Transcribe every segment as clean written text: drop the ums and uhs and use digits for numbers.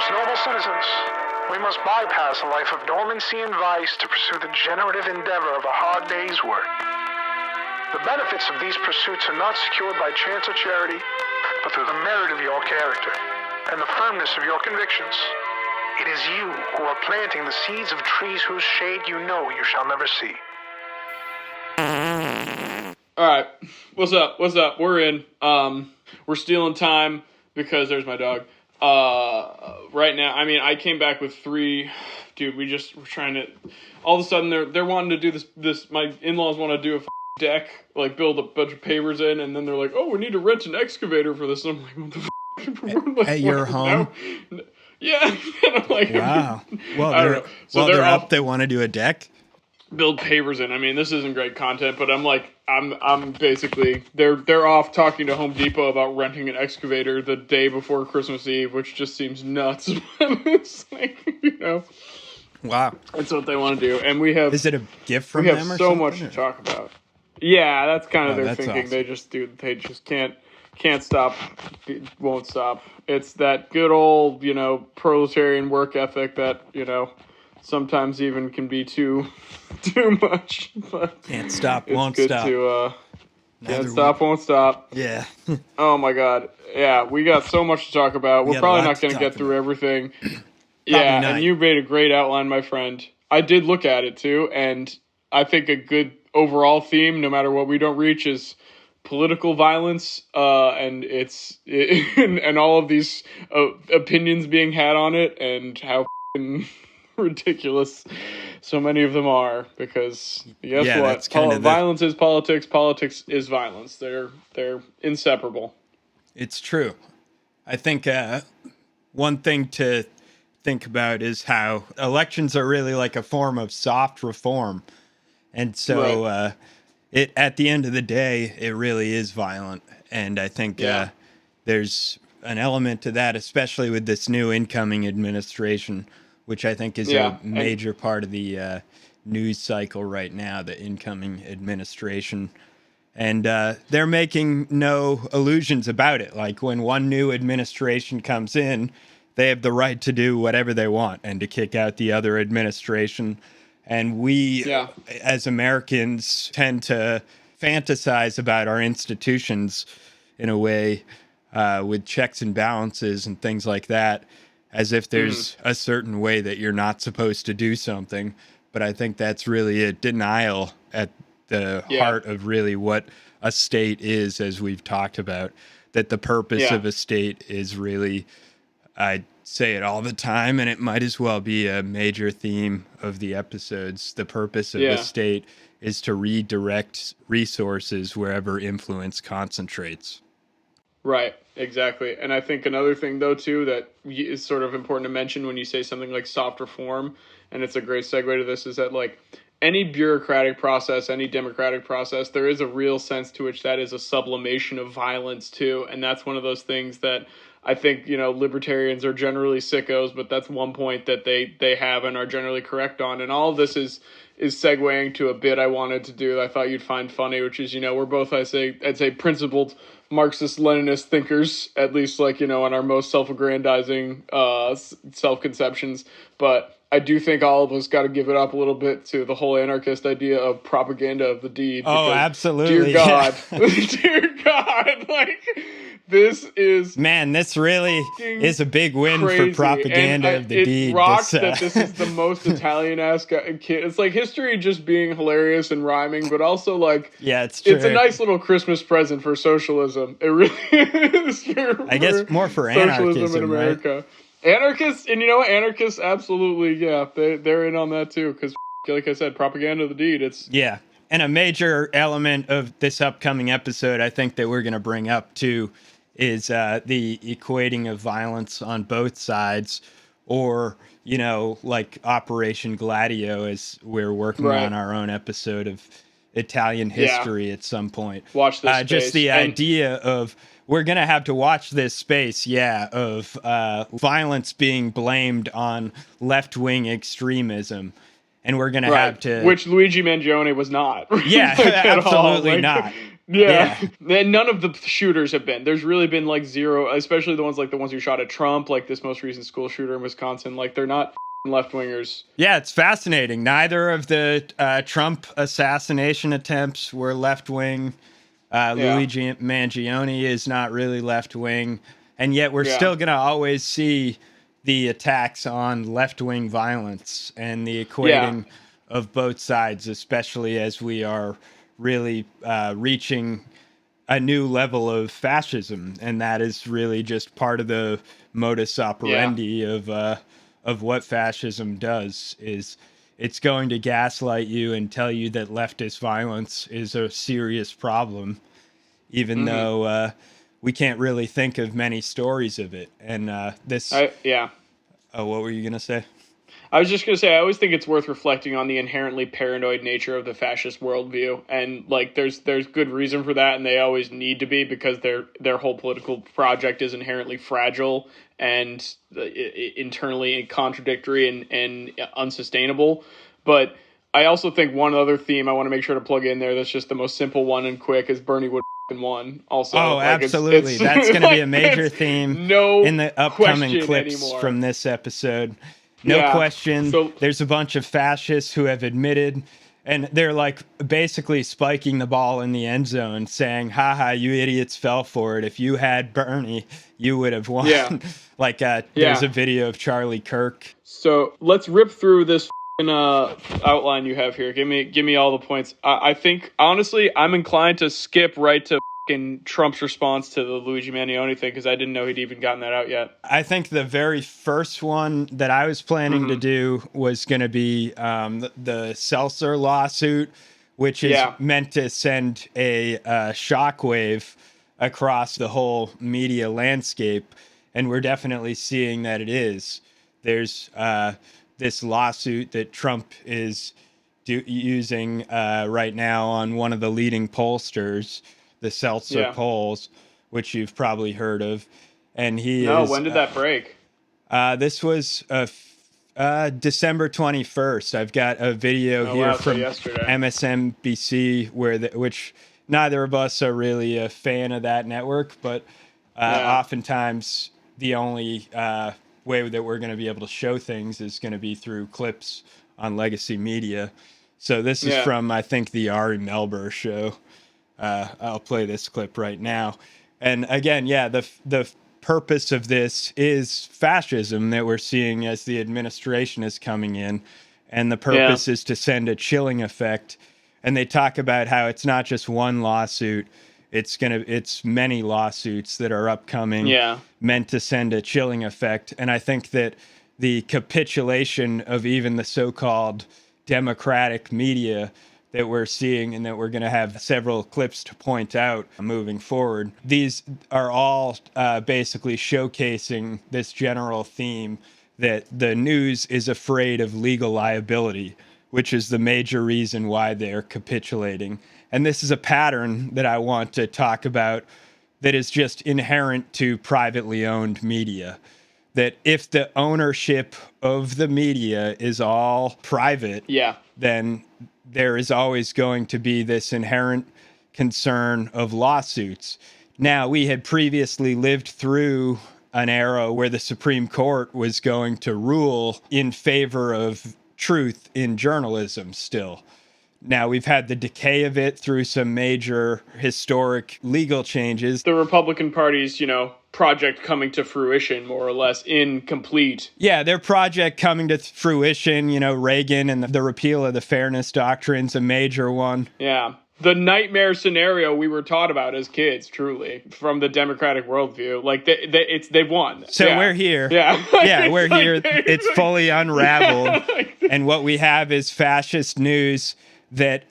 As noble citizens, we must bypass a life of dormancy and vice to pursue the generative endeavor of a hard day's work. The benefits of these pursuits are not secured by chance or charity, but through the merit of your character and the firmness of your convictions. It is you who are planting the seeds of trees whose shade you know you shall never see. All right, what's up? We're in. We're stealing time because there's my dog. Right now, I mean, I came back with 3. Dude, we're trying to. All of a sudden, they're wanting to do this. My in-laws want to do a deck, like build a bunch of pavers in, and then they're like, "Oh, we need to rent an excavator for this." And I'm like, "What the f-? At your home?" No. Yeah, and I'm like, wow. Well, I don't know. So they're up. They want to do a deck. Build pavers in. I mean, this isn't great content, but I'm basically they're off talking to Home Depot about renting an excavator the day before Christmas Eve, which just seems nuts. It's like, Wow, that's what they want to do, and we have. Is it a gift from them? We have so much to talk about. Yeah, that's kind of their thinking. Awesome. They just can't stop, won't stop. It's that good old proletarian work ethic that sometimes even can be too much. But can't stop, won't stop. Can't stop, won't stop. Yeah. Oh my God. Yeah, we got so much to talk about. We're probably not going to get through everything. Yeah, and you made a great outline, my friend. I did look at it too, and I think a good overall theme, no matter what we don't reach, is political violence, and and all of these opinions being had on it, and how ridiculous so many of them are. Because guess what? Violence is politics. Politics is violence. They're inseparable. It's true. I think one thing to think about is how elections are really like a form of soft reform, and so at the end of the day, it really is violent. And I think there's an element to that, especially with this new incoming administration, which I think is a major part of the news cycle right now, the incoming administration. And they're making no illusions about it. Like, when one new administration comes in, they have the right to do whatever they want and to kick out the other administration. And we, as Americans, tend to fantasize about our institutions in a way with checks and balances and things like that, as if there's a certain way that you're not supposed to do something. But I think that's really a denial at the heart of really what a state is, as we've talked about, that the purpose of a state is really, I say it all the time, and it might as well be a major theme of the episodes. The purpose of a state is to redirect resources wherever influence concentrates. Right, exactly. And I think another thing, though, too, that is sort of important to mention when you say something like soft reform, and it's a great segue to this, is that, like, any bureaucratic process, any democratic process, there is a real sense to which that is a sublimation of violence, too. And that's one of those things that I think, libertarians are generally sickos, but that's one point that they have and are generally correct on. And all of this is segueing to a bit I wanted to do that I thought you'd find funny, which is, we're both, I'd say principled Marxist-Leninist thinkers, at least in our most self-aggrandizing self-conceptions. But I do think all of us got to give it up a little bit to the whole anarchist idea of propaganda of the deed. Oh, absolutely. Dear God. Dear God. Like, this is... Man, this really is a big win for propaganda of the deed. It rocks that this is the most Italian-esque kid. It's like history just being hilarious and rhyming, but also it's true. It's a nice little Christmas present for socialism. It really is. I guess more for anarchism, in America. Right? Anarchists, and anarchists, absolutely, they're in on that too, because, like I said, propaganda of the deed, it's... Yeah, and a major element of this upcoming episode, I think, that we're going to bring up too, is the equating of violence on both sides, or, like Operation Gladio, as we're working on our own episode of Italian history at some point. Watch this space. Just the idea of... We're going to have to watch this space, of violence being blamed on left-wing extremism. And we're going to have to... Which Luigi Mangione was not. Yeah, absolutely not. Yeah. And none of the shooters have been. There's really been like zero, especially the ones who shot at Trump, like this most recent school shooter in Wisconsin. Like they're not left wingers. Yeah, it's fascinating. Neither of the Trump assassination attempts were left wing. Luigi Mangione is not really left wing, and yet we're still going to always see the attacks on left wing violence and the equating of both sides, especially as we are really reaching a new level of fascism, and that is really just part of the modus operandi of what fascism does. Is it's going to gaslight you and tell you that leftist violence is a serious problem, even though we can't really think of many stories of it. And Oh, what were you going to say? I was just going to say, I always think it's worth reflecting on the inherently paranoid nature of the fascist worldview. And like, there's good reason for that. And they always need to be, because their whole political project is inherently fragile and internally contradictory and unsustainable. But I also think one other theme I want to make sure to plug in there that's just the most simple one and quick is Bernie would won. Also, oh, like absolutely. That's going to be a major theme in the upcoming clips anymore from this episode. No question. So, there's a bunch of fascists who have admitted, and they're like basically spiking the ball in the end zone, saying, haha, you idiots fell for it. If you had Bernie, you would have won. Yeah. There's a video of Charlie Kirk. So let's rip through this outline you have here. Give me all the points. I think, honestly, I'm inclined to skip right to Trump's response to the Luigi Mangione thing, because I didn't know he'd even gotten that out yet. I think the very first one that I was planning to do was going to be the Seltzer lawsuit, which is meant to send a shockwave across the whole media landscape, and we're definitely seeing that it is. There's this lawsuit that Trump is using right now on one of the leading pollsters, the Seltzer polls, which you've probably heard of. And when did that break? This was December 21st. I've got a video here from MSNBC which neither of us are really a fan of that network, but oftentimes the only way that we're going to be able to show things is going to be through clips on legacy media. So this is from, I think, the Ari Melber show. I'll play this clip right now. And again, the purpose of this is fascism that we're seeing as the administration is coming in. And the purpose is to send a chilling effect. And they talk about how it's not just one lawsuit. It's many lawsuits that are upcoming, meant to send a chilling effect. And I think that the capitulation of even the so-called democratic media that we're seeing, and that we're going to have several clips to point out moving forward, these are all basically showcasing this general theme that the news is afraid of legal liability, which is the major reason why they're capitulating. And this is a pattern that I want to talk about that is just inherent to privately owned media. That if the ownership of the media is all private, then there is always going to be this inherent concern of lawsuits. Now, we had previously lived through an era where the Supreme Court was going to rule in favor of truth in journalism still. Now, we've had the decay of it through some major historic legal changes. The Republican Party's, project coming to fruition, more or less, incomplete. Yeah, their project coming to fruition, Reagan and the repeal of the Fairness Doctrine's a major one. Yeah. The nightmare scenario we were taught about as kids, truly, from the democratic worldview. Like, they've won. So we're here. Yeah. We're here. It's fully unraveled. And what we have is fascist news that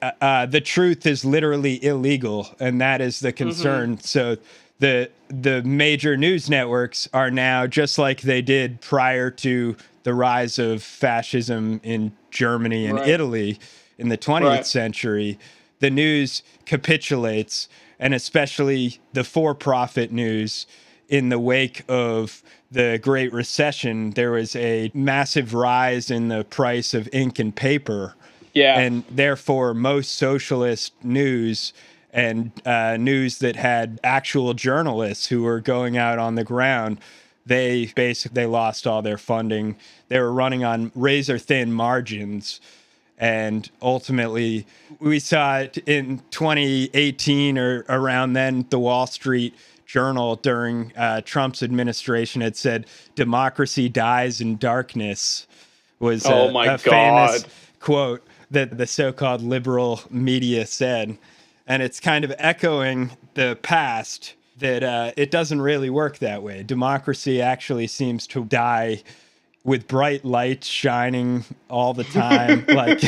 the truth is literally illegal, and that is the concern. So the major news networks are now, just like they did prior to the rise of fascism in Germany and Italy in the 20th century, the news capitulates, and especially the for-profit news. In the wake of the Great Recession, there was a massive rise in the price of ink and paper. Yeah. And therefore, most socialist news and news that had actual journalists who were going out on the ground, they lost all their funding. They were running on razor thin margins. And ultimately, we saw it in 2018 or around then, the Wall Street Journal during Trump's administration had said, "Democracy dies in darkness," was a famous quote that the so-called liberal media said. And it's kind of echoing the past that it doesn't really work that way. Democracy actually seems to die with bright lights shining all the time. Like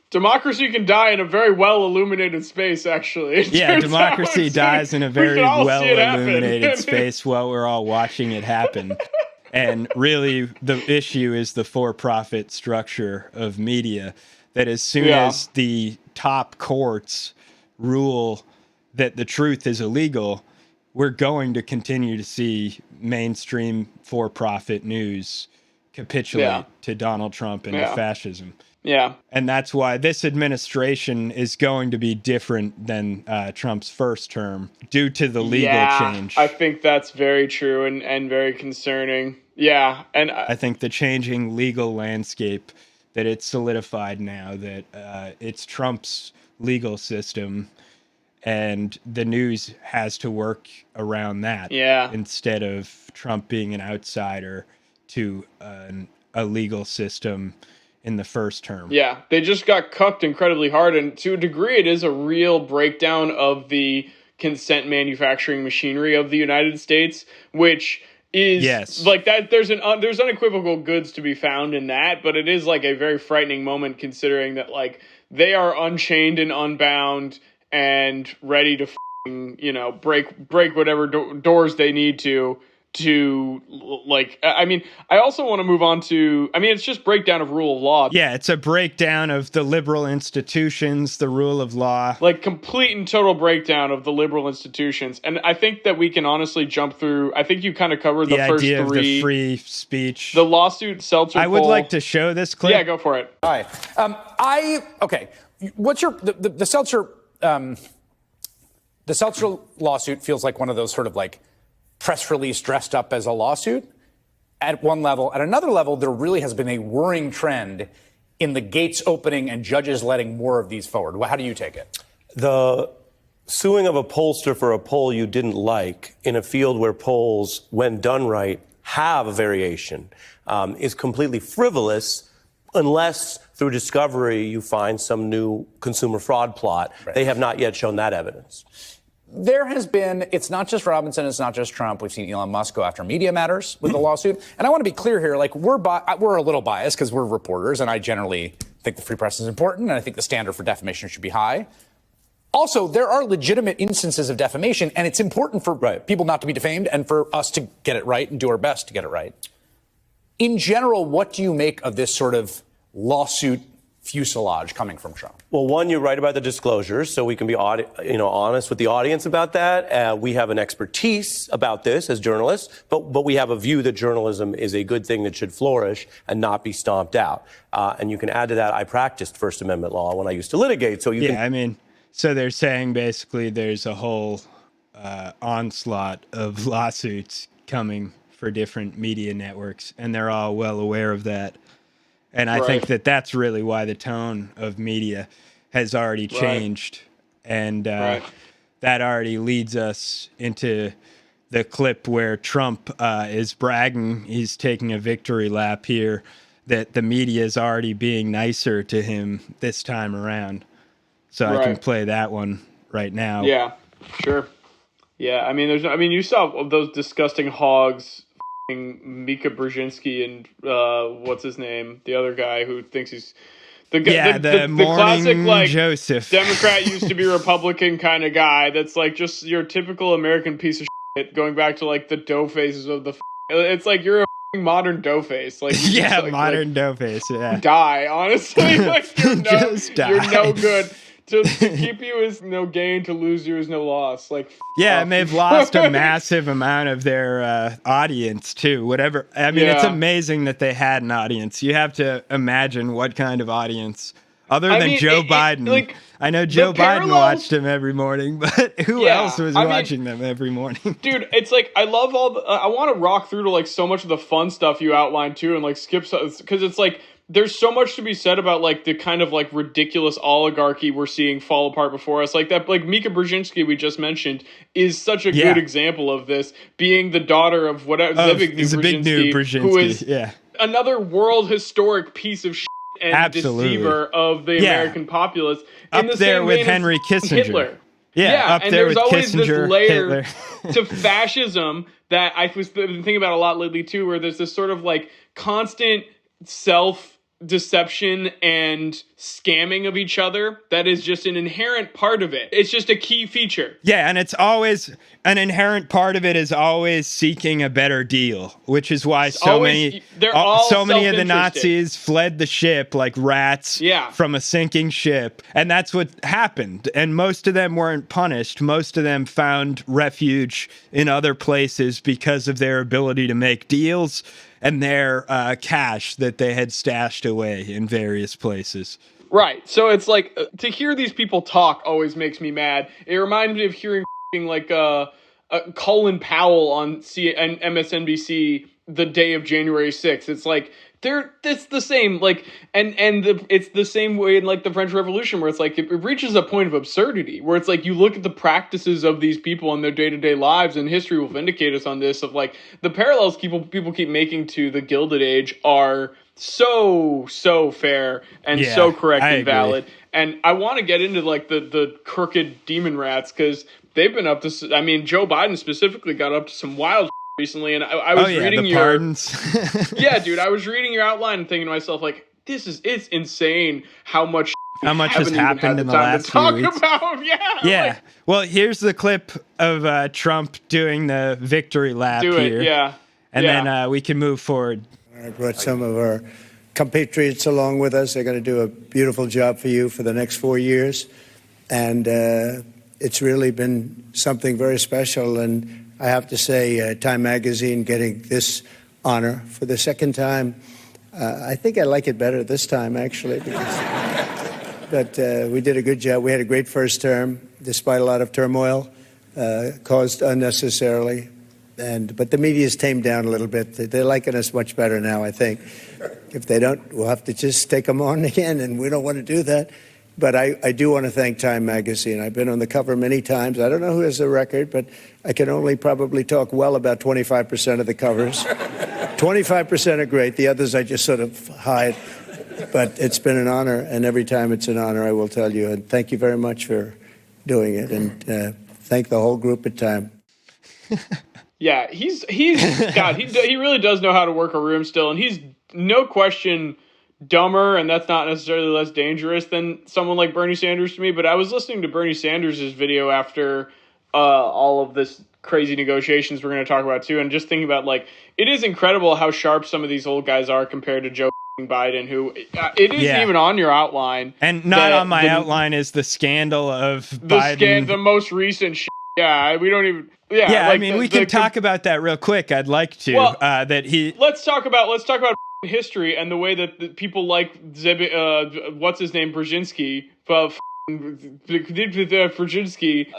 democracy can die in a very well illuminated space, actually. Yeah, democracy dies in a very well illuminated space while we're all watching it happen. And really, the issue is the for-profit structure of media, that as soon as the top courts rule that the truth is illegal, we're going to continue to see mainstream for-profit news capitulate to Donald Trump and to fascism. Yeah. And that's why this administration is going to be different than Trump's first term due to the legal change. I think that's very true and very concerning. Yeah. And I think the changing legal landscape, that it's solidified now that it's Trump's legal system, and the news has to work around that instead of Trump being an outsider to a legal system in the first term. Yeah, they just got cucked incredibly hard, and to a degree it is a real breakdown of the consent manufacturing machinery of the United States, which is like that. There's unequivocal goods to be found in that, but it is like a very frightening moment considering that like they are unchained and unbound and ready to break whatever doors they need to like, I mean, I also want to move on to, I mean, it's just breakdown of rule of law. Yeah, it's a breakdown of the liberal institutions, the rule of law. Like complete and total breakdown of the liberal institutions. And I think that we can honestly jump through, I think you kind of covered the first idea three. Of the free speech. The lawsuit, Seltzer I would like to show this clip. Yeah, go for it. All right. Okay. What's your, the Seltzer lawsuit feels like one of those sort of like press release dressed up as a lawsuit at one level. At another level, there really has been a worrying trend in the gates opening and judges letting more of these forward. How do you take it? The suing of a pollster for a poll you didn't like in a field where polls, when done right, have a variation, is completely frivolous unless through discovery you find some new consumer fraud plot. Right. They have not yet shown that evidence. There has been, it's not just Robinson, it's not just Trump. We've seen Elon Musk go after media matters with the lawsuit. And I want to be clear here, like we're a little biased because we're reporters, and I generally think the free press is important, and I think the standard for defamation should be high. Also, there are legitimate instances of defamation, and it's important for people not to be defamed and for us to get it right and do our best to get it right. In general, what do you make of this sort of lawsuit fuselage coming from Trump? Well, one, you're right about the disclosures, so we can be honest with the audience about that. We have an expertise about this as journalists, but we have a view that journalism is a good thing that should flourish and not be stomped out. And you can add to that, I practiced First Amendment law when I used to litigate. So I mean, so they're saying basically there's a whole onslaught of lawsuits coming for different media networks, and they're all well aware of that. And I think that that's really why the tone of media has already changed. And that already leads us into the clip where Trump is bragging. He's taking a victory lap here, that the media is already being nicer to him this time around. So I can play that one right now. Yeah, sure. Yeah, I mean, you saw those disgusting hogs, Mika Brzezinski and what's his name, the other guy who thinks he's the classic like Joseph Democrat used to be Republican kind of guy. That's like just your typical American piece of shit. Going back to like the dough faces of the. It's like you're a modern dough face. Like modern dough face. Yeah, die honestly. Like you're no good. To keep you is no gain, to lose you is no loss. Like and they've lost a massive amount of their audience too. Whatever. I mean, it's amazing that they had an audience. You have to imagine what kind of audience Other than Joe Biden. I know Joe Biden watched them every morning, but who else was watching them every morning? Dude, it's like, I love I want to rock through to like so much of the fun stuff you outlined too, and like skip stuff, because it's like, there's so much to be said about like the kind of like ridiculous oligarchy we're seeing fall apart before us. Like that, like Mika Brzezinski we just mentioned is such a good example of this, being the daughter of Zbigniew Brzezinski, who is another world historic piece of shit and deceiver of the American populace. Up the there with Henry Kissinger. Hitler. Yeah, up and there there's with always Kissinger, this layer Hitler. to fascism that I was thinking about a lot lately too, where there's this sort of like constant self-deception and scamming of each other that is just an inherent part of it. It's just a key feature. Yeah, and it's always an inherent part of it is always seeking a better deal, which is why so many of the Nazis fled the ship like rats from a sinking ship. And that's what happened. And most of them weren't punished. Most of them found refuge in other places because of their ability to make deals and their cash that they had stashed away in various places. Right. So it's like, to hear these people talk always makes me mad. It reminds me of hearing like Colin Powell on MSNBC the day of January 6th. It's like, it's the same, like, it's the same way in like the French Revolution, where it's like it reaches a point of absurdity, where it's like you look at the practices of these people in their day-to-day lives, and history will vindicate us on this, of like the parallels people keep making to the Gilded Age are so fair and so correct and valid. And I want to get into like the crooked demon rats, because they've been up to, I mean, Joe Biden specifically got up to some wild recently, and I was reading your pardons. Yeah, dude, I was reading your outline and thinking to myself, like, it's insane how much has happened in the last few weeks. About. Yeah. Well, here's the clip of Trump doing the victory lap here. And then we can move forward. I brought some of our compatriots along with us. They're going to do a beautiful job for you for the next 4 years. And it's really been something very special. And I have to say, Time Magazine getting this honor for the second time. I think I like it better this time, actually. But we did a good job. We had a great first term, despite a lot of turmoil caused unnecessarily. But the media's tamed down a little bit. They're liking us much better now, I think. If they don't, we'll have to just take them on again, and we don't want to do that. But I do want to thank Time Magazine. I've been on the cover many times. I don't know who has the record, but I can only probably talk well about 25% of the covers. 25% are great. The others I just sort of hide. But it's been an honor, and every time it's an honor, I will tell you. And thank you very much for doing it. And thank the whole group at Time. Yeah, he's God, he really does know how to work a room still, and he's no question dumber, and that's not necessarily less dangerous than someone like Bernie Sanders to me. But I was listening to Bernie Sanders' video after all of this crazy negotiations we're going to talk about too, and just thinking about, like, it is incredible how sharp some of these old guys are compared to Joe Biden, who it isn't even on your outline. And not on my outline is the scandal of Biden. The most recent shit. Yeah, we don't even. Yeah, like I mean, we can talk about that real quick. I'd like to. Well, let's talk about history and the way that people like what's his name, Brzezinski,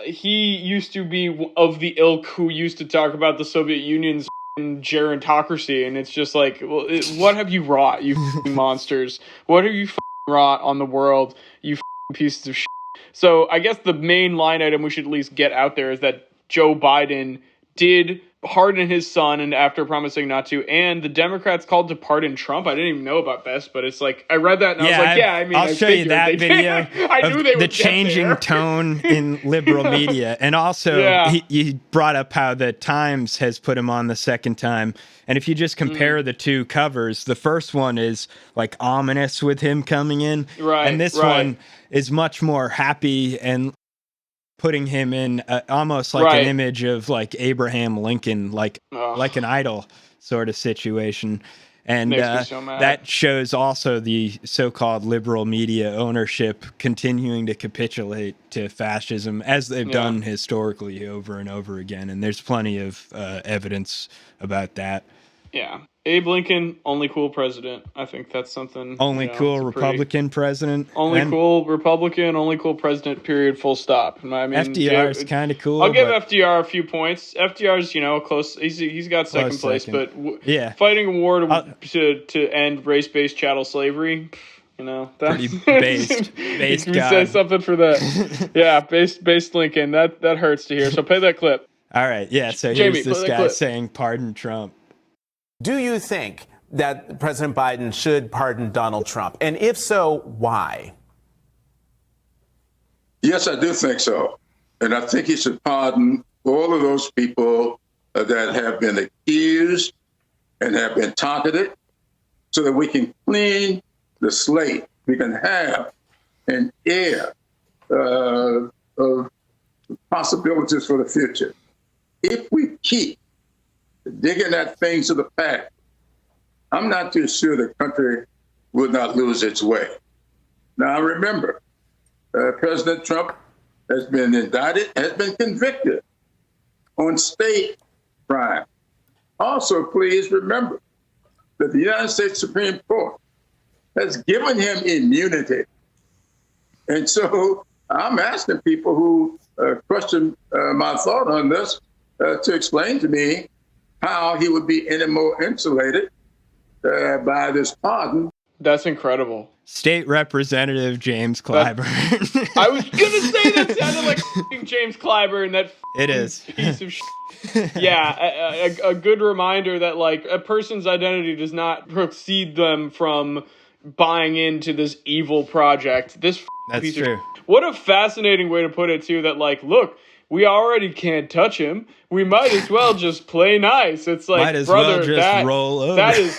he used to be of the ilk who used to talk about the Soviet Union's gerontocracy, and it's just like, well, what have you wrought, you monsters? What have you wrought on the world, you pieces of shit? So I guess the main line item we should at least get out there is that Joe Biden did pardon his son, and after promising not to, and the Democrats called to pardon Trump. I didn't even know about this, but it's like, I read that and I was like, I'll show you that video I knew they would the changing tone in liberal media. And also he brought up how the Times has put him on the second time. And if you just compare the two covers, the first one is like ominous with him coming in. Right. And this one is much more happy and putting him in almost like an image of like Abraham Lincoln, like an idol sort of situation. And that shows also the so-called liberal media ownership continuing to capitulate to fascism, as they've done historically over and over again. And there's plenty of evidence about that. Yeah. Abe Lincoln, only cool president. I think that's something. Only cool Republican president. Only cool Republican, only cool president, period, full stop. I mean, FDR is kind of cool. I'll give FDR a few points. FDR's, close. He's got second place, but fighting a war to end race-based chattel slavery, that's pretty based. Based Can we say something for that? Yeah, based Lincoln. That hurts to hear. So play that clip. All right, yeah. So Jamie, here's this guy saying, "Pardon Trump." Do you think that President Biden should pardon Donald Trump? And if so, why? Yes, I do think so. And I think he should pardon all of those people that have been accused and have been targeted so that we can clean the slate. We can have an air of possibilities for the future. If we keep digging at things of the past, I'm not too sure the country will not lose its way. Now, remember, President Trump has been indicted, has been convicted on state crime. Also, please remember that the United States Supreme Court has given him immunity. And so I'm asking people who question my thought on this to explain to me how he would be any more insulated by this pardon. That's incredible. State Representative James Clyburn. I was gonna say that sounded like James Clyburn. That it is piece of shit. Yeah, a good reminder that a person's identity does not precede them from buying into this evil project. This That's piece true. Of shit. What a fascinating way to put it too. That look. We already can't touch him. We might as well just play nice. It's like, might as brother, well just roll over. That is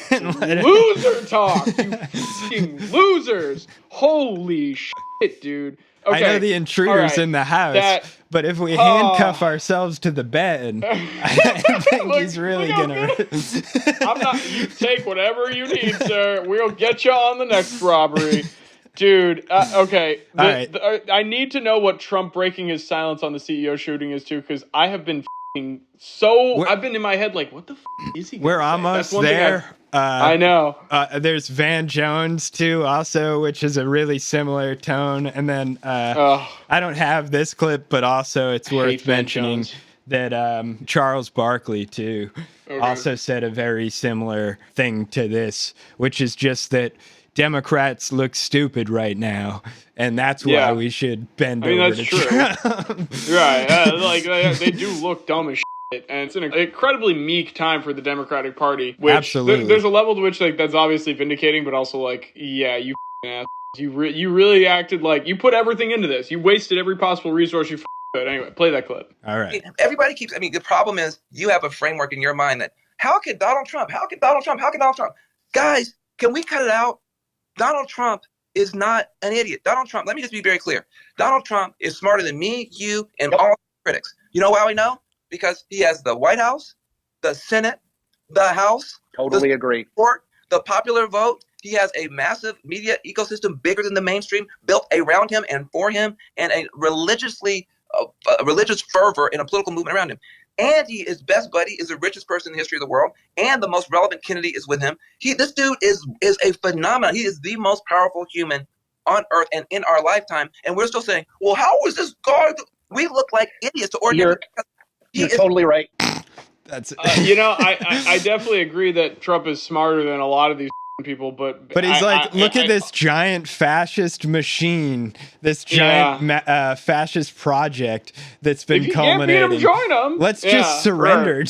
loser talk. You fucking losers. Holy shit, dude. Okay. I know the intruder's in the house, but if we handcuff ourselves to the bed, I think he's really gonna. I'm not. You take whatever you need, sir. We'll get you on the next robbery. Dude, okay. I need to know what Trump breaking his silence on the CEO shooting is too, because I have been I've been in my head what the is he? We're almost there. I know. There's Van Jones too, also, which is a really similar tone. And then I don't have this clip, but also it's worth mentioning that Charles Barkley too also said a very similar thing to this, which is just that Democrats look stupid right now, and that's why we should bend over to Trump. Right. They do look dumb as shit, and it's an incredibly meek time for the Democratic Party, which absolutely. There's a level to which that's obviously vindicating, but also you ass. You really acted like you put everything into this. You wasted every possible resource you could. Anyway, play that clip. All right. Everybody keeps, the problem is you have a framework in your mind that how can Donald Trump? Guys, can we cut it out? Donald Trump is not an idiot. Donald Trump, let me just be very clear. Donald Trump is smarter than me, you, and all critics. You know why we know? Because he has the White House, the Senate, the House. Totally agree. Court, the popular vote. He has a massive media ecosystem bigger than the mainstream built around him and for him, and a religious fervor in a political movement around him. And his best buddy is the richest person in the history of the world, and the most relevant Kennedy is with him. This dude is a phenomenon. He is the most powerful human on earth and in our lifetime. And we're still saying, well, how is this guy? We look like idiots to ordinary. You're totally right. That's I definitely agree that Trump is smarter than a lot of these people, but he's look at this giant fascist machine, this giant fascist project that's been culminating. Can't beat him, join him. Let's just surrender.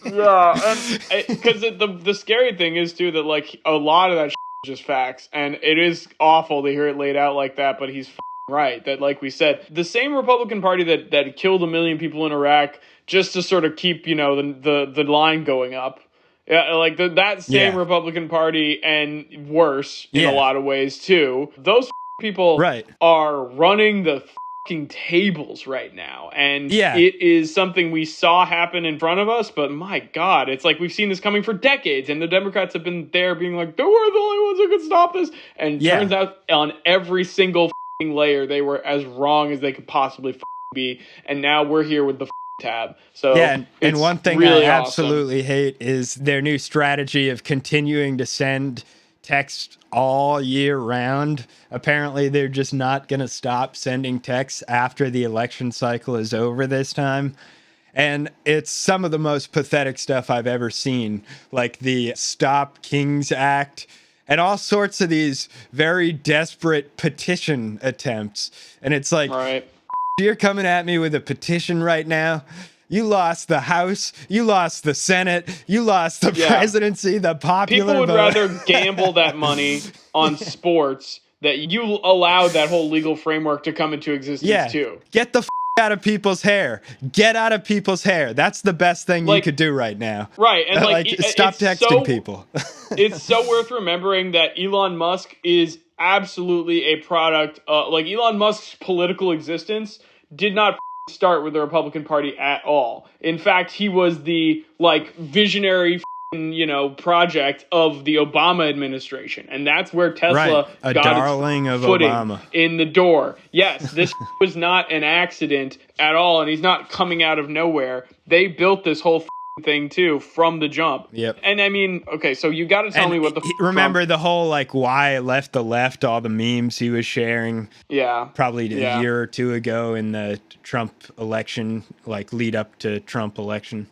Right. Because the scary thing is too that a lot of that is just facts, and it is awful to hear it laid out like that. But he's right that, like we said, the same Republican Party that killed 1 million people in Iraq just to sort of keep the line going up. Yeah, that same Republican Party and worse in a lot of ways too. Those people are running the fucking tables right now, and it is something we saw happen in front of us. But my God, it's we've seen this coming for decades, and the Democrats have been there being like, "They were the only ones who could stop this." And turns out on every single layer, they were as wrong as they could possibly be. And now we're here with the tab. So yeah, and one thing really I awesome. absolutely hate is their new strategy of continuing to send text all year round. Apparently, they're just not going to stop sending texts after the election cycle is over this time. And it's some of the most pathetic stuff I've ever seen, like the Stop Kings Act and all sorts of these very desperate petition attempts. And it's like, right. You're coming at me with a petition right now. You lost the House. You lost the Senate. You lost the presidency, the popular People would vote. rather gamble that money on sports that you allowed that whole legal framework to come into existence too. Get the out of people's hair. Get out of people's hair. That's the best thing you could do right now. Right. And stop texting people. It's so worth remembering that Elon Musk is absolutely a product. Elon Musk's political existence did not start with the Republican Party at all. In fact, he was the visionary project of the Obama administration, and that's where Tesla got its footing Obama in the door. Yes, this was not an accident at all, and he's not coming out of nowhere. They built this whole thing too from the jump. Yep. And I mean, okay, so you got to tell me what the remember the whole why I left the left, all the memes he was sharing. Yeah. Probably a year or two ago in the Trump election, lead up to Trump election.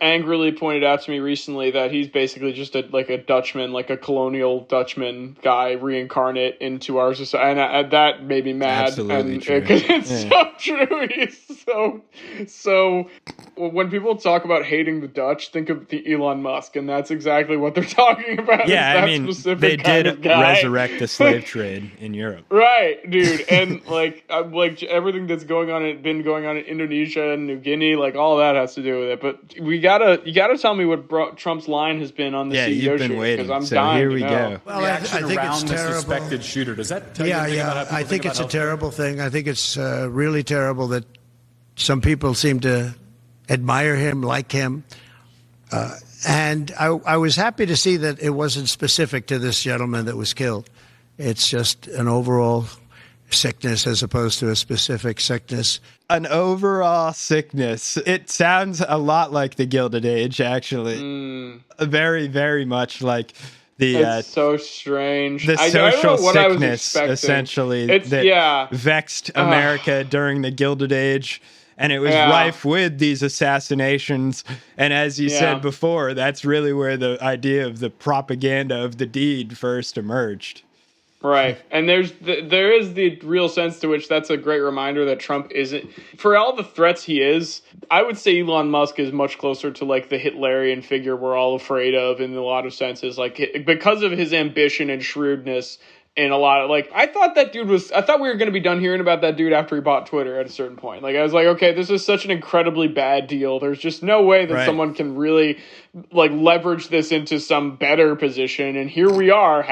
Angrily pointed out to me recently that he's basically just a Dutchman, a colonial Dutchman guy reincarnate into our society, and that made me mad. Absolutely true. It's so true. He's so. When people talk about hating the Dutch, think of the Elon Musk, and that's exactly what they're talking about. Yeah, I mean, they did resurrect the slave trade in Europe, right, dude? And everything that's been going on in Indonesia and New Guinea, all that has to do with it, but. You gotta tell me what Trump's line has been on the CEO you've been shooting, waiting. because I'm so dying here we to know. go. Well, I think it's terrible. The suspected shooter. Does that tell you anything about how people I think it's a about terrible thing. I think it's really terrible that some people seem to admire him, like him. And I was happy to see that it wasn't specific to this gentleman that was killed. It's just an overall sickness as opposed to a specific sickness. An overall sickness. It sounds a lot like the Gilded Age, actually. Very, very much like the. It's so strange. The social sickness, essentially, that vexed America during the Gilded Age. And it was rife with these assassinations. And as you said before, that's really where the idea of the propaganda of the deed first emerged. Right. And there is the real sense to which that's a great reminder that Trump isn't, for all the threats he is, I would say Elon Musk is much closer to the Hitlerian figure we're all afraid of in a lot of senses, because of his ambition and shrewdness. And a lot of I thought we were going to be done hearing about that dude after he bought Twitter at a certain point. I was okay, this is such an incredibly bad deal. There's just no way that someone can really leverage this into some better position. And here we are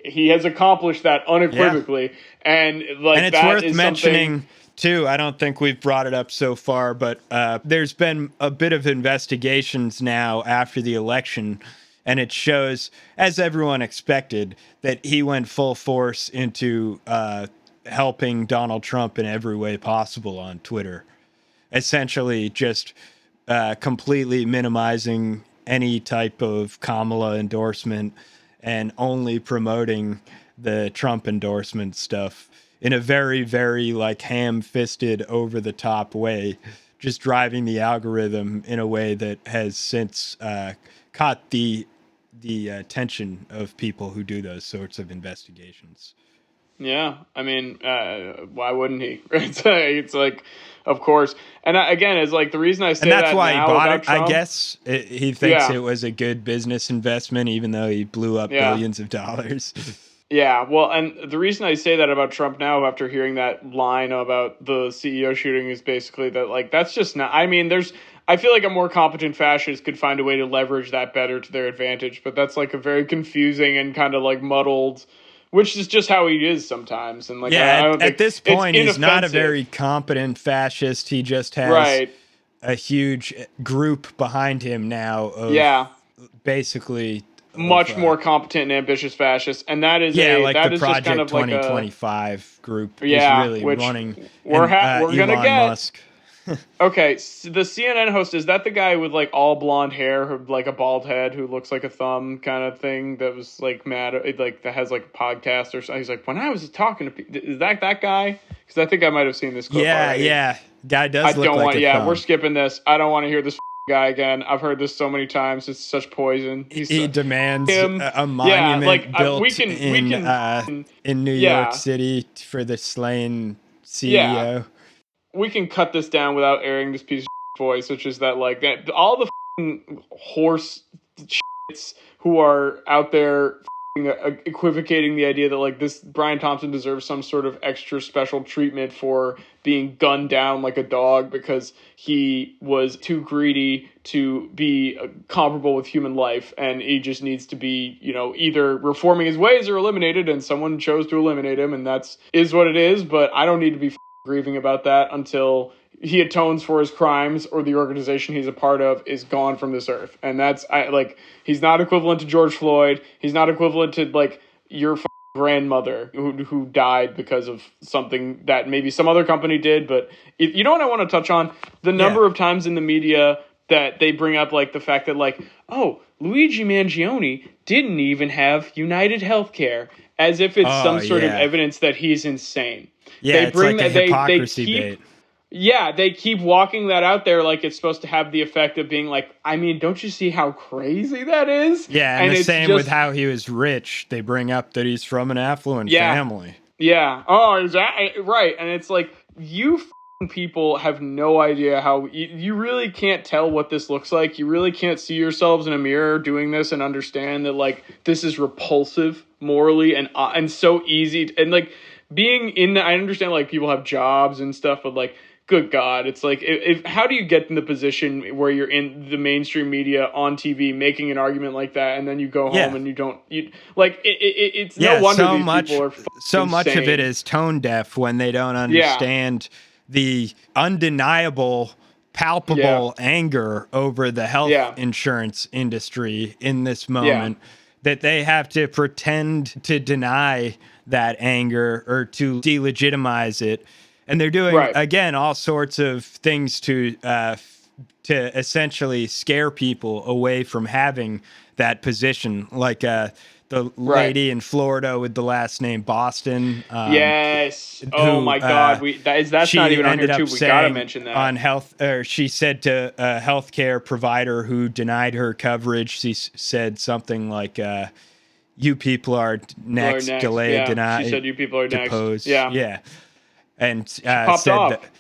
he has accomplished that unequivocally. Yeah. And it's worth mentioning too, I don't think we've brought it up so far, but there's been a bit of investigations now after the election. And it shows, as everyone expected, that he went full force into helping Donald Trump in every way possible on Twitter. Essentially just completely minimizing any type of Kamala endorsement and only promoting the Trump endorsement stuff in a very, very ham-fisted, over-the-top way, just driving the algorithm in a way that has since caught the attention of people who do those sorts of investigations. Yeah, I mean, why wouldn't he? It's of course. And again, it's the reason I say that. And that's why he bought it. Trump, I guess he thinks it was a good business investment, even though he blew up billions of dollars. Yeah, well, and the reason I say that about Trump now, after hearing that line about the CEO shooting, is basically that that's just not. I mean, I feel like a more competent fascist could find a way to leverage that better to their advantage, but that's a very confusing and kind of muddled, which is just how he is sometimes. And I don't at this point, he's not a very competent fascist. He just has a huge group behind him now. Of basically much more competent and ambitious fascists, and that is the is Project just kind of 2025 group. Yeah, is really which running. We're gonna Elon get. Musk. Okay, so the CNN host, is that the guy with like all blonde hair, who, like a bald head, who looks like a thumb kind of thing, that was like mad, like that has like a podcast or something? He's like, when I was talking to people, is that guy? Because I think I might have seen this clip already. Yeah. Guy does look like a thumb. We're skipping this. I don't want to hear this guy again. I've heard this so many times. It's such poison. He demands a monument built in New York City for the slain CEO. Yeah. We can cut this down without airing this piece of voice, which is that like that all the horse shits who are out there equivocating the idea that like this Brian Thompson deserves some sort of extra special treatment for being gunned down like a dog because he was too greedy to be comparable with human life, and he just needs to be, either reforming his ways or eliminated, and someone chose to eliminate him, and that's what it is. But I don't need to be grieving about that until he atones for his crimes or the organization he's a part of is gone from this earth. And he's not equivalent to George Floyd. He's not equivalent to like your grandmother who died because of something that maybe some other company did. But you know what I want to touch on? The number of times in the media that they bring up like the fact that like, oh, Luigi Mangione didn't even have United Healthcare, as if it's some sort of evidence that he's insane. Yeah, it's like a hypocrisy bait. Yeah, they keep walking that out there like it's supposed to have the effect of being like, I mean, don't you see how crazy that is? Yeah, and the same with how he was rich. They bring up that he's from an affluent family. Yeah. Oh, exactly. Right. And it's like, you people have no idea how you really can't tell what this looks like. You really can't see yourselves in a mirror doing this and understand that like this is repulsive morally and so easy. And like, being in I understand like people have jobs and stuff, but like, good God, it's like, how do you get in the position where you're in the mainstream media on TV making an argument like that, and then you go home and it's no wonder these people are so much of it is tone deaf when they don't understand the undeniable, palpable anger over the health insurance industry in this moment that they have to pretend to deny that anger or to delegitimize it. And they're doing, again, all sorts of things to essentially scare people away from having that position. Like the lady in Florida with the last name Boston. Yes. Oh, my God. That's not even on here, too. We got to mention that. On health, or she said to a healthcare provider who denied her coverage, she said something like, you people are next, delayed, denied. She said, you people are deposed. next. Yeah. And she popped off.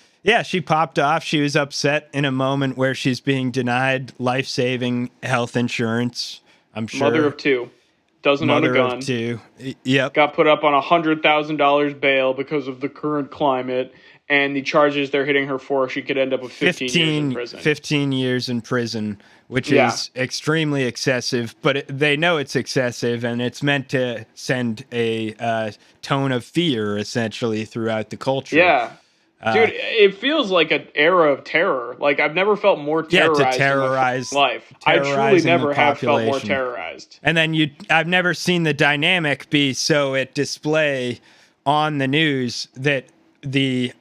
She popped off. She was upset in a moment where she's being denied life-saving health insurance. I'm sure. Mother of two. Doesn't own a gun. Mother of two. Yep. Got put up on $100,000 bail because of the current climate and the charges they're hitting her for. She could end up with 15 years in prison. 15 years in prison, which is extremely excessive, but they know it's excessive, and it's meant to send a tone of fear, essentially, throughout the culture. Yeah. Dude, it feels like an era of terror. Like, I've never felt more terrorized in my life. I truly never have felt more terrorized. And then I've never seen the dynamic be so at display on the news that the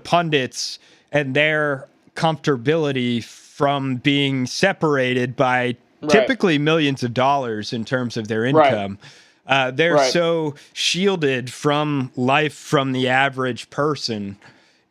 pundits and their comfortability from being separated by typically millions of dollars in terms of their income. They're so shielded from life from the average person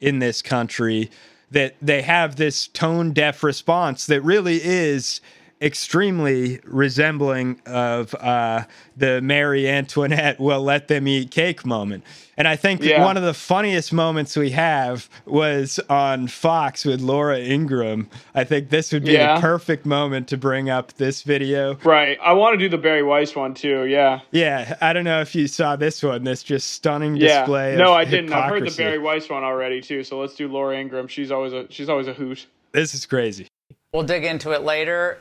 in this country that they have this tone-deaf response that really is extremely resembling of the Marie Antoinette will let them eat cake moment. And I think one of the funniest moments we have was on Fox with Laura Ingraham. I think this would be the perfect moment to bring up this video. Right. I want to do the Barry Weiss one too. Yeah. Yeah. I don't know if you saw this one. This just stunning display. No, of I didn't. hypocrisy. I've heard the Barry Weiss one already too. So let's do Laura Ingraham. She's always a hoot. This is crazy. We'll dig into it later.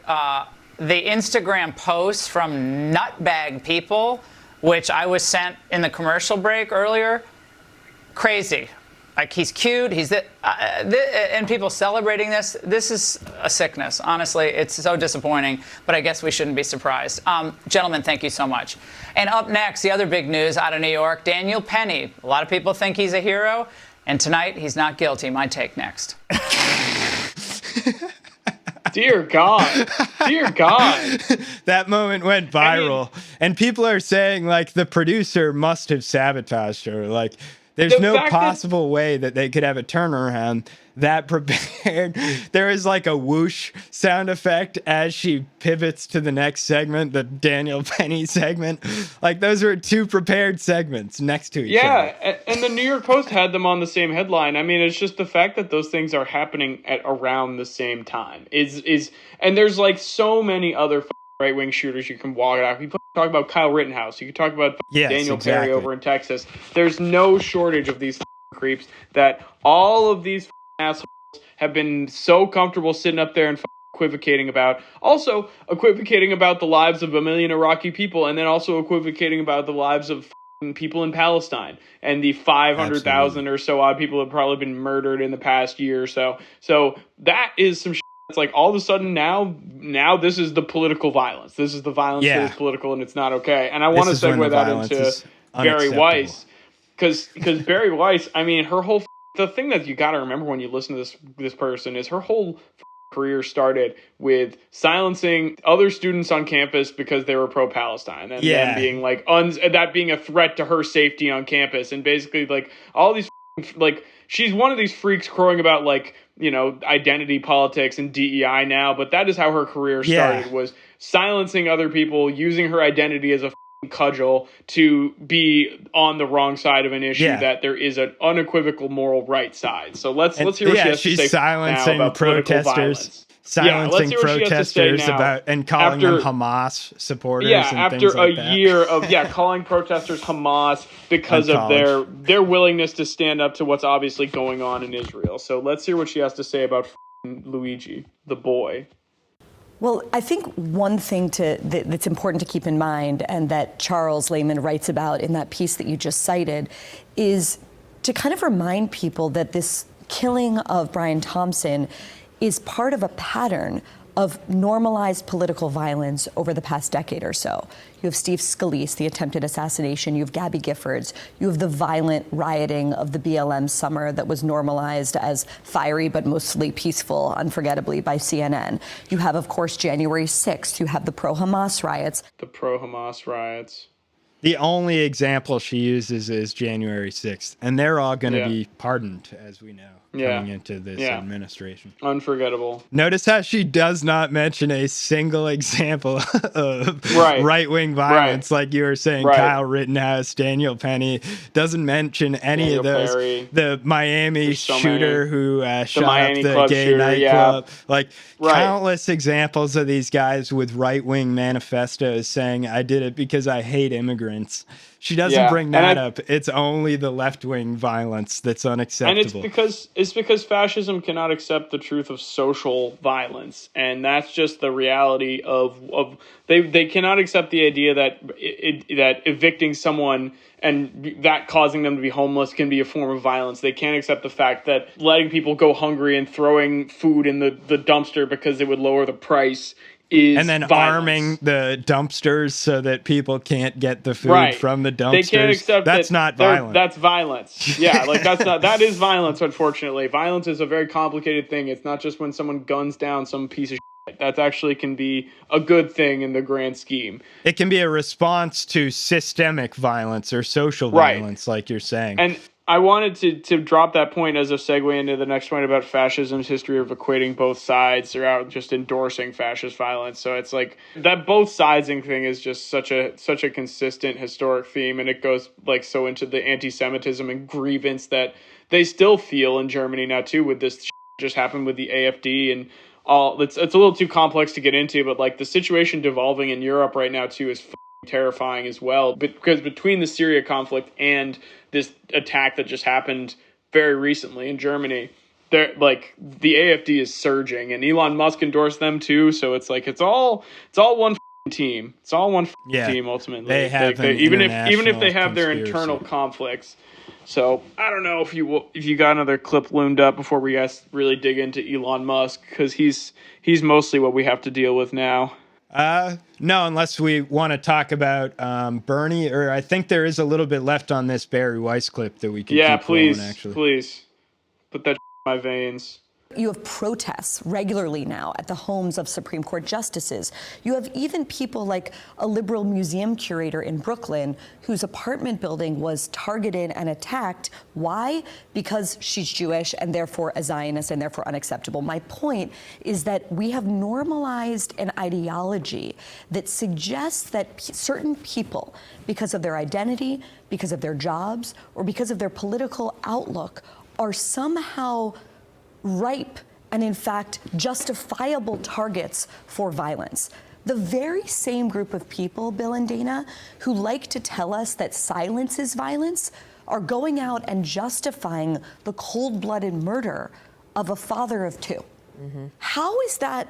The Instagram posts from nutbag people, which I was sent in the commercial break earlier, crazy. Like, he's cute, and people celebrating this. This is a sickness. Honestly, it's so disappointing, but I guess we shouldn't be surprised. Gentlemen, thank you so much. And up next, the other big news out of New York, Daniel Penny. A lot of people think he's a hero. And tonight, he's not guilty. My take next. Dear God. Dear God. That moment went viral. And people are saying, like, the producer must have sabotaged her. Like, there's no possible way that they could have a turnaround that prepared. There is like a whoosh sound effect as she pivots to the next segment, the Daniel Penny segment. Like, those were two prepared segments next to each other. Yeah, and the New York Post had them on the same headline. I mean, it's just the fact that those things are happening at around the same time is and there's like so many other right-wing shooters you can walk out. You can talk about Kyle Rittenhouse. You can talk about Daniel Perry over in Texas. There's no shortage of these creeps that all of these assholes have been so comfortable sitting up there and equivocating about. Also equivocating about the lives of a million Iraqi people, and then also equivocating about the lives of people in Palestine and the 500,000 or so odd people that have probably been murdered in the past year or so. So that is some shit. It's like all of a sudden now this is the political violence. This is the violence that is political, and it's not okay. And I want to segue that into Barry Weiss, because Barry Weiss, I mean, her whole the thing that you got to remember when you listen to this person is her whole career started with silencing other students on campus because they were pro-Palestine, and then being like that being a threat to her safety on campus, and basically like all these like she's one of these freaks crowing about like, you know, identity politics and DEI now, but that is how her career started, was silencing other people, using her identity as a cudgel to be on the wrong side of an issue that there is an unequivocal moral right side. So let's hear what she has to say silencing now about protesters. Silencing protesters about and calling them Hamas supporters. Yeah, and after things like a year of calling protesters Hamas because of their willingness to stand up to what's obviously going on in Israel. So let's hear what she has to say about Luigi, the boy. Well, I think one thing that's important to keep in mind, and that Charles Lehman writes about in that piece that you just cited, is to kind of remind people that this killing of Brian Thompson is part of a pattern of normalized political violence over the past decade or so. You have Steve Scalise, the attempted assassination. You have Gabby Giffords. You have the violent rioting of the BLM summer that was normalized as fiery but mostly peaceful, unforgettably, by CNN. You have, of course, January 6th. You have the pro-Hamas riots. The pro-Hamas riots. The only example she uses is January 6th, and they're all going to be pardoned, as we know, coming into this administration. Unforgettable. Notice how she does not mention a single example of right-wing violence, like you were saying, Kyle Rittenhouse, Daniel Penny, doesn't mention any of those. Perry. The Miami shooter who shot up the gay nightclub. Like, countless examples of these guys with right-wing manifestos saying, I did it because I hate immigrants. She doesn't bring that up. It's only the left-wing violence that's unacceptable. And it's because fascism cannot accept the truth of social violence, and that's just the reality of they cannot accept the idea that that evicting someone and that causing them to be homeless can be a form of violence. They can't accept the fact that letting people go hungry and throwing food in the dumpster because it would lower the price and then arming the dumpsters so that people can't get the food from the dumpsters. They can't accept that's not violence. That's violence. Yeah, like that is violence, unfortunately. Violence is a very complicated thing. It's not just when someone guns down some piece of shit. That actually can be a good thing in the grand scheme. It can be a response to systemic violence or social violence, like you're saying. And I wanted to drop that point as a segue into the next point about fascism's history of equating both sides or just endorsing fascist violence. So it's like that both sidesing thing is just such a consistent historic theme, and it goes like so into the anti-Semitism and grievance that they still feel in Germany now too, with this just happened with the AfD and all. It's a little too complex to get into, but like the situation devolving in Europe right now too is terrifying as well, because between the Syria conflict and this attack that just happened very recently in Germany, they're like the AfD is surging, and Elon Musk endorsed them too. So it's like it's all one team. It's all one team ultimately. They have even if they have their internal conflicts. So I don't know if you got another clip loomed up before we guys really dig into Elon Musk, because he's mostly what we have to deal with now. No, unless we want to talk about Bernie, or I think there is a little bit left on this Barry Weiss clip that we can keep please, rolling, actually. please. Put that in my veins. You have protests regularly now at the homes of Supreme Court justices. You have even people like a liberal museum curator in Brooklyn whose apartment building was targeted and attacked. Why? Because she's Jewish and therefore a Zionist and therefore unacceptable. My point is that we have normalized an ideology that suggests that certain people, because of their identity, because of their jobs, or because of their political outlook, are somehow ripe and, in fact, justifiable targets for violence. The very same group of people, Bill and Dana, who like to tell us that silence is violence, are going out and justifying the cold-blooded murder of a father of two. Mm-hmm. How is that?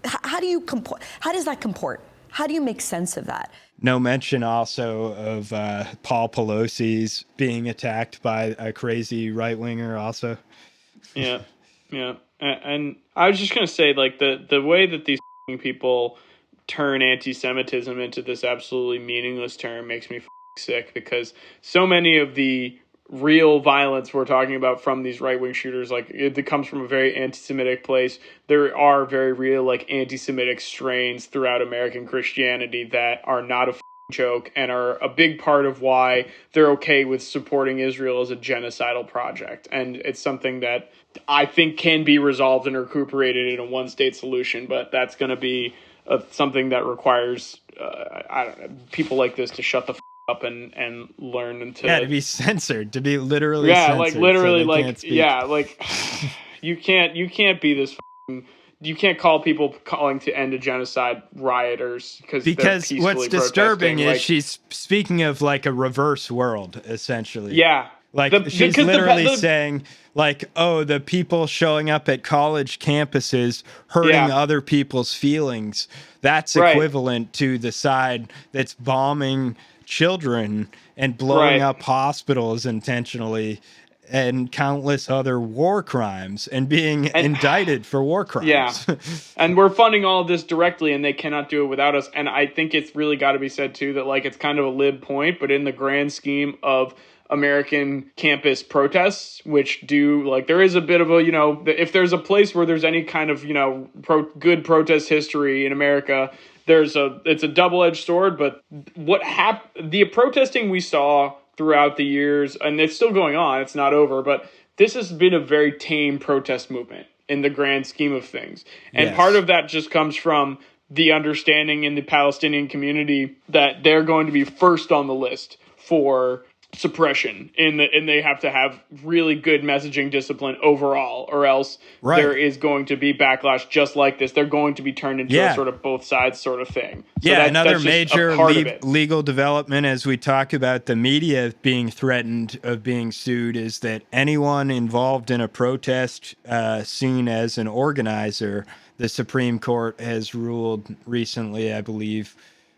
How do you comport? How does that comport? How do you make sense of that? No mention also of Paul Pelosi's being attacked by a crazy right-winger also. Yeah. Yeah, and I was just going to say, like, the way that these people turn anti-Semitism into this absolutely meaningless term makes me sick, because so many of the real violence we're talking about from these right-wing shooters, like, it comes from a very anti-Semitic place. There are very real, like, anti-Semitic strains throughout American Christianity that are not a joke and are a big part of why they're okay with supporting Israel as a genocidal project. And it's something that I think can be resolved and recuperated in a one-state solution, but that's going to be something that requires I don't know, people like this to shut the up and learn to be censored, to be literally censored, like literally, so like you can't be this. You can't call people calling to end a genocide rioters because what's disturbing is she's speaking of like a reverse world, essentially. Yeah. Like she's literally saying like, oh, the people showing up at college campuses hurting other people's feelings. That's equivalent to the side that's bombing children and blowing up hospitals intentionally and countless other war crimes and being indicted for war crimes. Yeah. And we're funding all of this directly and they cannot do it without us. And I think it's really got to be said too that like it's kind of a lib point, but in the grand scheme of American campus protests, which do like there is a bit of a, you know, if there's a place where there's any kind of, you know, good protest history in America, it's a double-edged sword. But the protesting we saw throughout the years, and it's still going on, it's not over, but this has been a very tame protest movement in the grand scheme of things. And part of that just comes from the understanding in the Palestinian community that they're going to be first on the list for suppression, and they have to have really good messaging discipline overall, or else there is going to be backlash just like this. They're going to be turned into a sort of both sides sort of thing. So another major legal development as we talk about the media being threatened of being sued is that anyone involved in a protest seen as an organizer, the Supreme Court has ruled recently, I believe,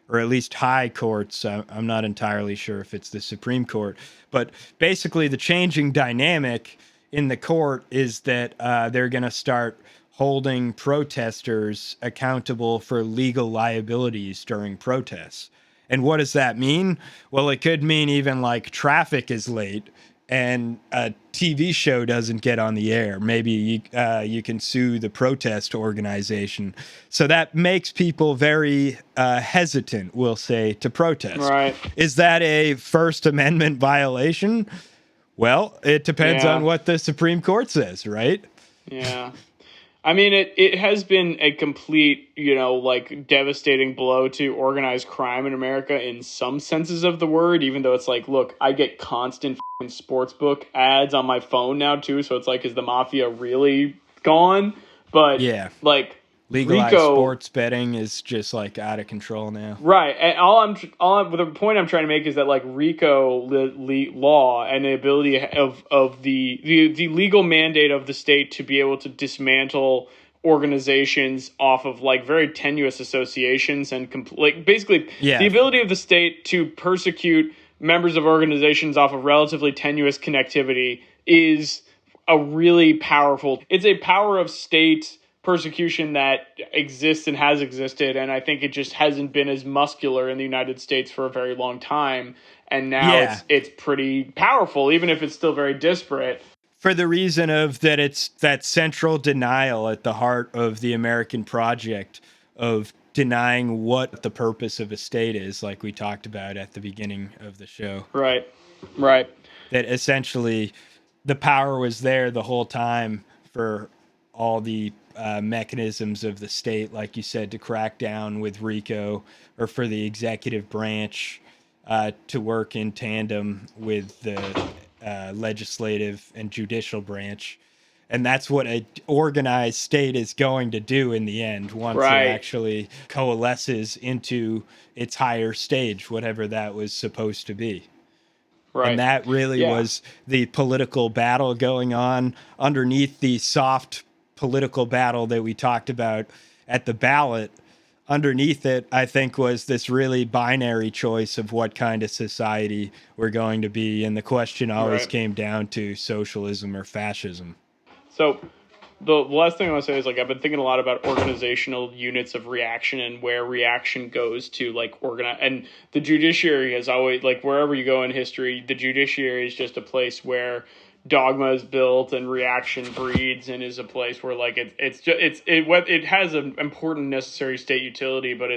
or at least high courts. I'm not entirely sure if it's the Supreme Court, but basically the changing dynamic in the court is that they're going to start holding protesters accountable for legal liabilities during protests. And what does that mean? Well, it could mean even like traffic is late and a TV show doesn't get on the air. Maybe you can sue the protest organization. So that makes people very hesitant, we'll say, to protest. Right. Is that a First Amendment violation? Well, it depends on what the Supreme Court says, right? Yeah. I mean, it has been a complete, you know, like devastating blow to organized crime in America in some senses of the word, even though it's like, look, I get constant sportsbook ads on my phone now too. So it's like, is the mafia really gone? But like legalized RICO, sports betting is just like out of control now. Right. And the point I'm trying to make is that like RICO law and the ability of the legal mandate of the state to be able to dismantle organizations off of like very tenuous associations and basically the ability of the state to persecute members of organizations off of relatively tenuous connectivity is a really powerful. It's a power of state persecution that exists and has existed, and I think it just hasn't been as muscular in the United States for a very long time, and now it's pretty powerful, even if it's still very disparate. For the reason of that it's that central denial at the heart of the American project of denying what the purpose of a state is, like we talked about at the beginning of the show. Right. That essentially the power was there the whole time for all the mechanisms of the state, like you said, to crack down with RICO, or for the executive branch to work in tandem with the legislative and judicial branch. And that's what an organized state is going to do in the end once it actually coalesces into its higher stage, whatever that was supposed to be. Right. And that really was the political battle going on underneath the soft political battle that we talked about at the ballot. Underneath it, I think, was this really binary choice of what kind of society we're going to be. And the question always came down to socialism or fascism. So the last thing I want to say is, like, I've been thinking a lot about organizational units of reaction and where reaction goes to, like, organize. And the judiciary has always, like, wherever you go in history, the judiciary is just a place where dogma is built and reaction breeds, and is a place where, like, it has an important necessary state utility, but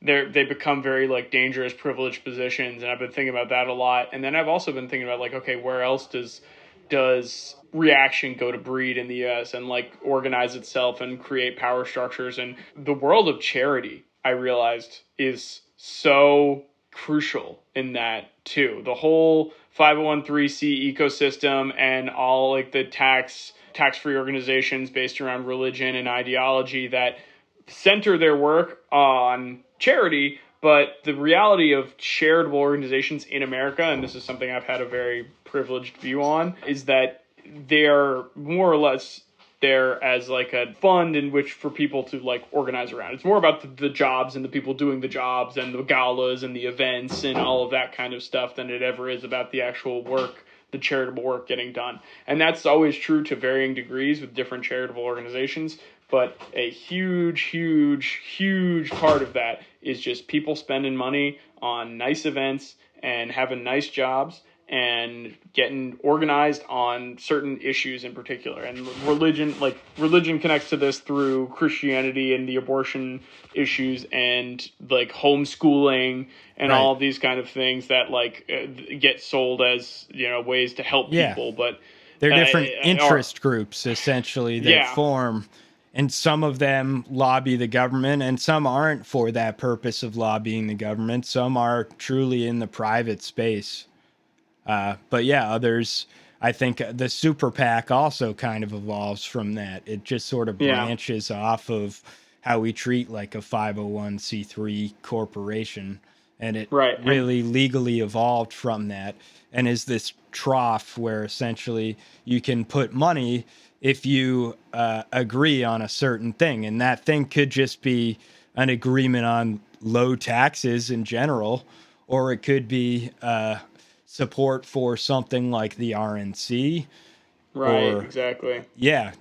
they become very, like, dangerous privileged positions. And I've been thinking about that a lot. And then I've also been thinking about, like, okay, where else does reaction go to breed in the U.S. and, like, organize itself and create power structures? And the world of charity, I realized, is so crucial in that too. The whole 501(c) ecosystem and all, like, the tax-free organizations based around religion and ideology that center their work on charity. But the reality of charitable organizations in America, and this is something I've had a very privileged view on, is that they're more or less there as, like, a fund in which for people to, like, organize around. It's more about the jobs and the people doing the jobs and the galas and the events and all of that kind of stuff than it ever is about the actual work, the charitable work getting done. And that's always true to varying degrees with different charitable organizations. But a huge, huge, huge part of that is just people spending money on nice events and having nice jobs and getting organized on certain issues in particular. And religion connects to this through Christianity and the abortion issues and, like, homeschooling and all of these kind of things that, like, get sold as, you know, ways to help people. But they're different interest groups, essentially, that form. And some of them lobby the government, and some aren't for that purpose of lobbying the government. Some are truly in the private space. But yeah, others, I think the super PAC also kind of evolves from that. It just sort of branches off of how we treat, like, a 501(c)(3) corporation. And it really legally evolved from that, and is this trough where essentially you can put money if you agree on a certain thing. And that thing could just be an agreement on low taxes in general, or it could be support for something like the RNC. Exactly. Yeah,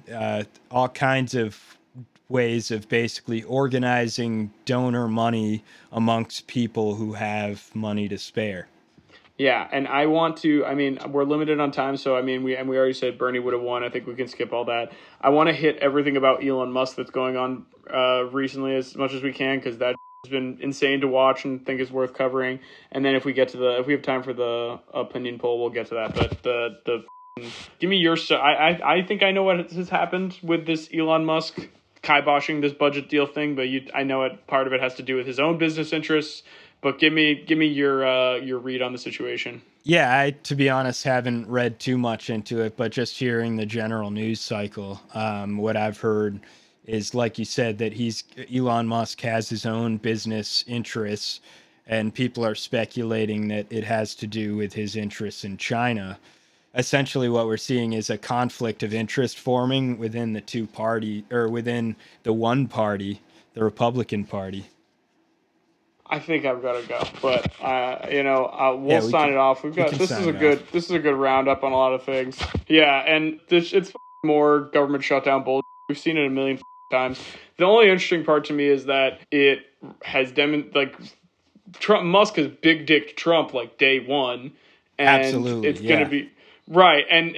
all kinds of ways of basically organizing donor money amongst people who have money to spare. Yeah, and I want to, I mean, we're limited on time, so, I mean, we already said Bernie would have won. I think we can skip all that. I want to hit everything about Elon Musk that's going on recently as much as we can, because that has been insane to watch and think is worth covering. And then if we have time for the opinion poll, we'll get to that. But give me your, I think I know what has happened with this Elon Musk kiboshing this budget deal thing, but I know part of it has to do with his own business interests. But give me your read on the situation. Yeah, I, to be honest, haven't read too much into it, but just hearing the general news cycle, what I've heard is, like you said, that Elon Musk has his own business interests, and people are speculating that it has to do with his interests in China. Essentially, what we're seeing is a conflict of interest forming within within the one party, the Republican Party. I think I've got to go, but we'll sign it off. This is a good roundup on a lot of things. Yeah, and it's more government shutdown bullshit. We've seen it a million times. The only interesting part to me is that it has Musk has big dicked Trump like day one, and Absolutely, it's going to be right. And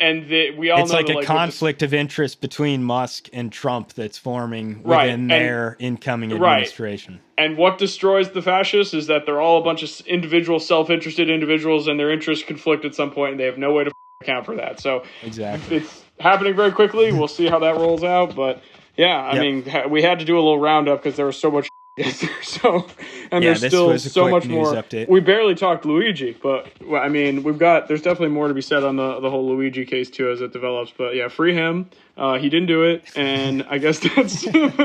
we all it's know like that, a conflict of interest between Musk and Trump that's forming within their incoming administration. And what destroys the fascists is that they're all a bunch of individual, self-interested individuals, and their interests conflict at some point, and they have no way to account for that. So exactly, it's happening very quickly. We'll see how that rolls out, but yeah, I mean, we had to do a little roundup because there was so much there's still so much more. Update. We barely talked Luigi, but I mean, there's definitely more to be said on the whole Luigi case too as it develops. But yeah, free him. He didn't do it, and I guess that's it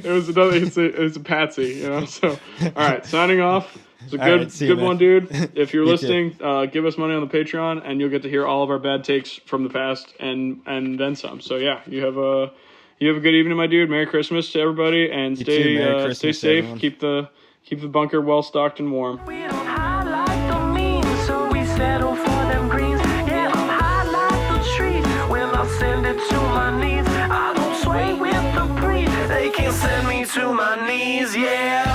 was a patsy, you know. So all right, signing off. It's a good one, dude. If you're listening, give us money on the Patreon, and you'll get to hear all of our bad takes from the past and then some. So yeah, you have a good evening, my dude. Merry Christmas to everybody, and stay safe. Everyone. Keep the bunker well stocked and warm. We don't highlight the means, so we settle for them greens. Yeah, I'm high like the tree. When I send it to my knees, I don't sway with the breeze. They can't send me to my knees, yeah.